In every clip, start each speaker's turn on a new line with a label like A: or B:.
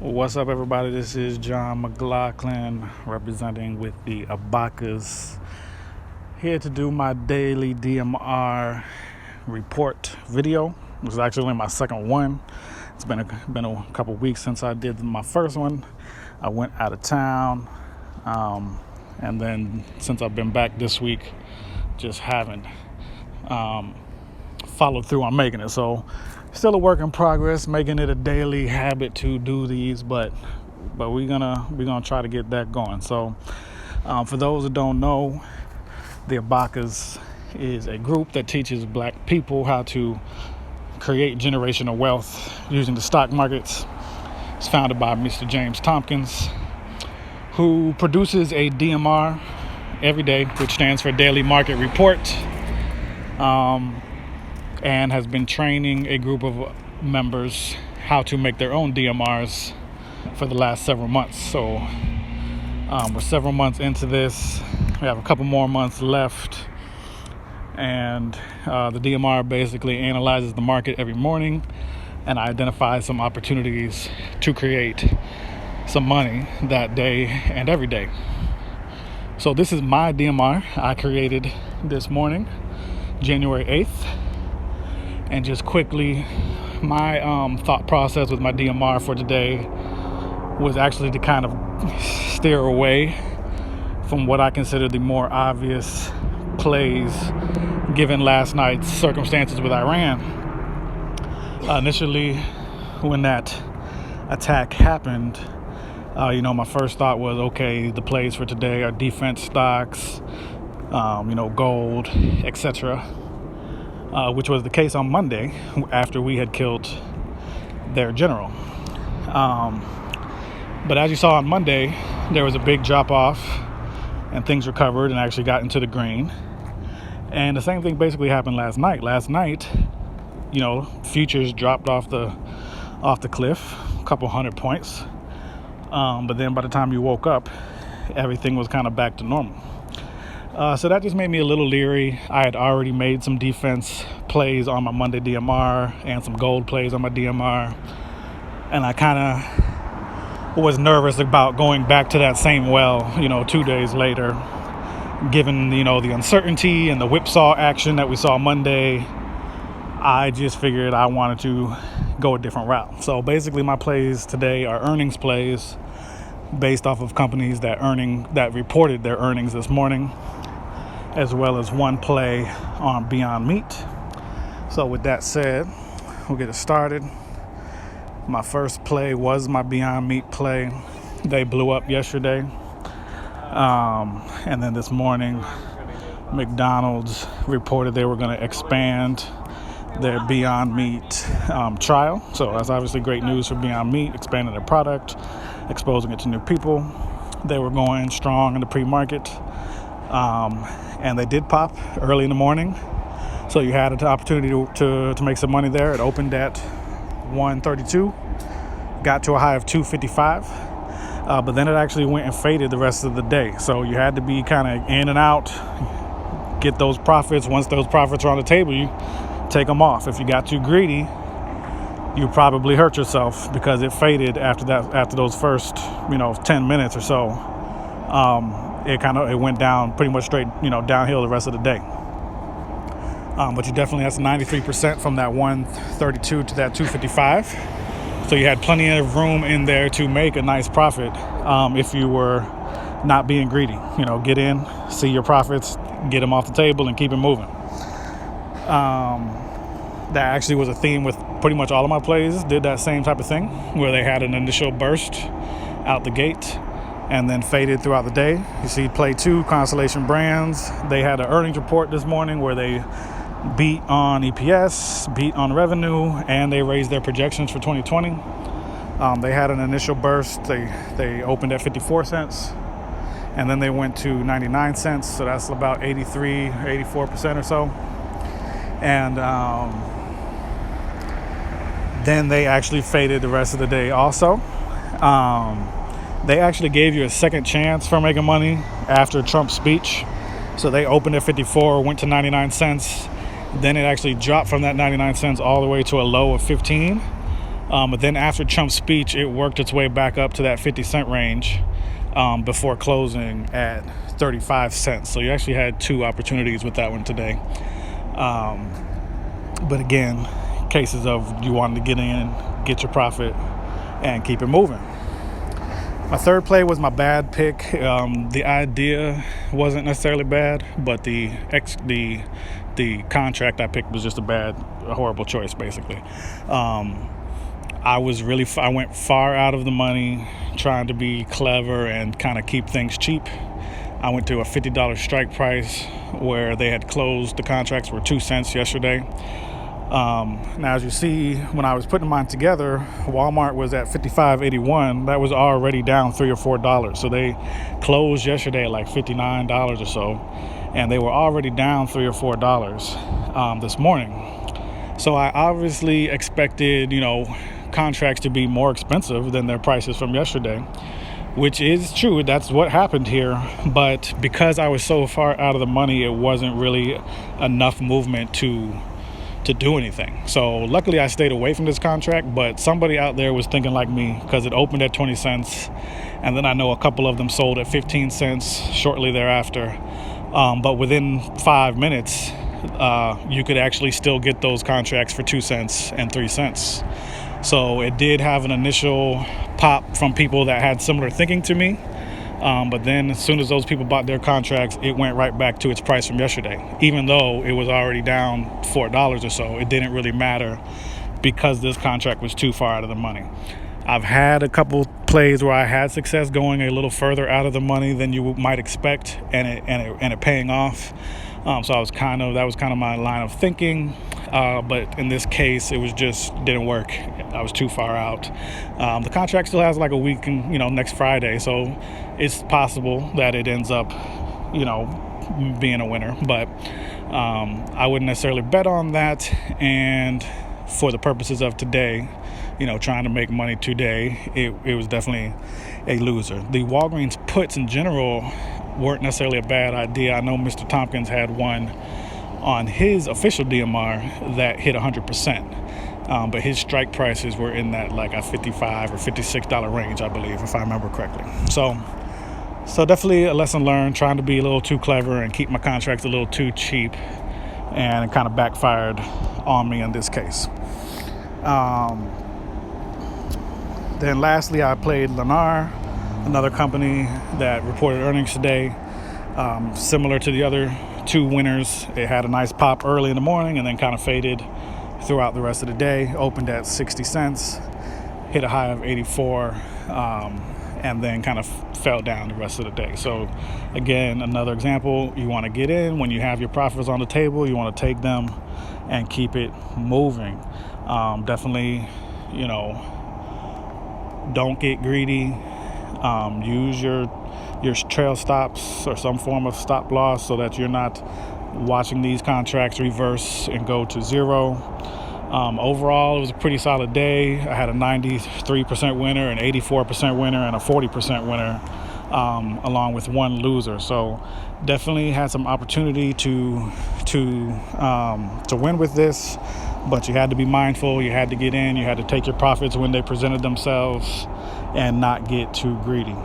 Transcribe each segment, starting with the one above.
A: What's up, everybody? This is John McLaughlin representing with the Abacas, here to do my daily DMR report video. This is actually only my second one. It's been a couple weeks since I did my first one. I went out of town, and then since I've been back this week, just haven't followed through on making it. So still a work in progress, making it a daily habit to do these, but we're gonna try to get that going. So for those that don't know, the Abacas is a group that teaches black people how to create generational wealth using the stock markets. It's founded by Mr. James Tompkins, who produces a DMR every day, which stands for Daily Market Report, and has been training a group of members how to make their own DMRs for the last several months. So we're several months into this. We have a couple more months left, and the DMR basically analyzes the market every morning and identifies some opportunities to create some money that day and every day. So this is my DMR I created this morning, January 8th. And just quickly, my thought process with my DMR for today was actually to kind of steer away from what I consider the more obvious plays given last night's circumstances with Iran. Initially, when that attack happened, my first thought was, okay, the plays for today are defense stocks, gold, etc., which was the case on Monday after we had killed their general. But as you saw on Monday, there was a big drop off and things recovered and actually got into the green. And the same thing basically happened last night. Last night, futures dropped off the cliff, a couple hundred points. But then by the time you woke up, everything was kind of back to normal. So that just made me a little leery. I had already made some defense plays on my Monday DMR and some gold plays on my DMR. And I kind of was nervous about going back to that same well, 2 days later, given, the uncertainty and the whipsaw action that we saw Monday. I just figured I wanted to go a different route. So basically my plays today are earnings plays based off of companies that reported their earnings this morning, as well as one play on Beyond Meat. So with that said, we'll get it started. My first play was my Beyond Meat play. They blew up yesterday. And then this morning, McDonald's reported they were going to expand their Beyond Meat trial. So that's obviously great news for Beyond Meat, expanding their product, exposing it to new people. They were going strong in the pre-market. And they did pop early in the morning, so you had an opportunity to make some money there. It opened at 132, got to a high of 255, but then it actually went and faded the rest of the day. So you had to be kind of in and out, get those profits. Once those profits are on the table, you take them off. If you got too greedy, you probably hurt yourself because it faded after those first 10 minutes or so. It went down pretty much straight, downhill the rest of the day. But you definitely that's 93% from that 132 to that 255. So you had plenty of room in there to make a nice profit if you were not being greedy. Get in, see your profits, get them off the table, and keep it moving. That actually was a theme with pretty much all of my plays. Did that same type of thing where they had an initial burst out the gate and then faded throughout the day. You see play 2, Constellation Brands. They had an earnings report this morning where they beat on EPS, beat on revenue, and they raised their projections for 2020. They had an initial burst. They opened at 54 cents, and then they went to 99 cents. So that's about 84% or so. And then they actually faded the rest of the day also. They actually gave you a second chance for making money after Trump's speech. So they opened at 54, went to 99 cents. Then it actually dropped from that 99 cents all the way to a low of 15. But then after Trump's speech, it worked its way back up to that 50-cent range before closing at 35 cents. So you actually had two opportunities with that one today. But again, cases of you wanting to get in, get your profit, and keep it moving. My third play was my bad pick. The idea wasn't necessarily bad, but the contract I picked was just a horrible choice, basically. I went far out of the money, trying to be clever and kind of keep things cheap. I went to a $50 strike price where they had closed. The contracts were 2 cents yesterday. Now, as you see, when I was putting mine together, Walmart was at $55.81. That was already down $3 or $4. So they closed yesterday at like $59 or so, and they were already down $3 or $4 this morning. So I obviously expected, contracts to be more expensive than their prices from yesterday, which is true. That's what happened here. But because I was so far out of the money, it wasn't really enough movement to do anything. So luckily I stayed away from this contract, but somebody out there was thinking like me, because it opened at 20 cents, and then I know a couple of them sold at 15 cents shortly thereafter. But within 5 minutes, you could actually still get those contracts for 2 cents and 3 cents. So it did have an initial pop from people that had similar thinking to me. But then as soon as those people bought their contracts, it went right back to its price from yesterday. Even though it was already down $4 or so, it didn't really matter because this contract was too far out of the money. I've had a couple plays where I had success going a little further out of the money than you might expect, and it paying off. So that was kind of my line of thinking. But in this case, it was just didn't work. I was too far out. The contract still has like a week, next Friday, so it's possible that it ends up, being a winner. But I wouldn't necessarily bet on that. And for the purposes of today, trying to make money today, it was definitely a loser. The Walgreens puts in general weren't necessarily a bad idea. I know Mr. Tompkins had one on his official DMR that hit 100%. But his strike prices were in that like a $55 or $56 range, I believe, if I remember correctly. So definitely a lesson learned, trying to be a little too clever and keep my contracts a little too cheap, and it kind of backfired on me in this case. Then lastly, I played Lennar, another company that reported earnings today. Similar to the other two winners, it had a nice pop early in the morning and then kind of faded throughout the rest of the day. Opened at 60 cents, hit a high of 84, and then kind of fell down the rest of the day. So again, another example, you want to get in when you have your profits on the table. You want to take them and keep it moving. Definitely, don't get greedy. Use your trail stops or some form of stop loss so that you're not watching these contracts reverse and go to zero. Overall, it was a pretty solid day. I had a 93% winner, an 84% winner, and a 40% winner, along with one loser. So definitely had some opportunity to win with this, but you had to be mindful. You had to get in. You had to take your profits when they presented themselves and not get too greedy.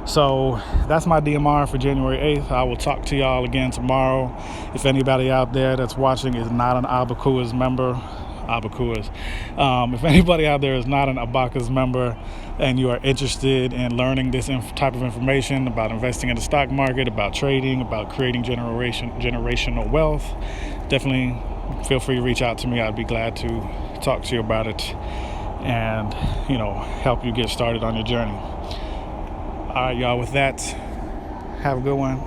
A: So that's my DMR for January 8th. I will talk to y'all again tomorrow. If anybody out there that's watching is not an Abacua's member, if anybody out there is not an Abacua's member and you are interested in learning this type of information about investing in the stock market, about trading, about creating generational wealth, definitely feel free to reach out to me. I'd be glad to talk to you about it and, help you get started on your journey. All right, y'all, with that, have a good one.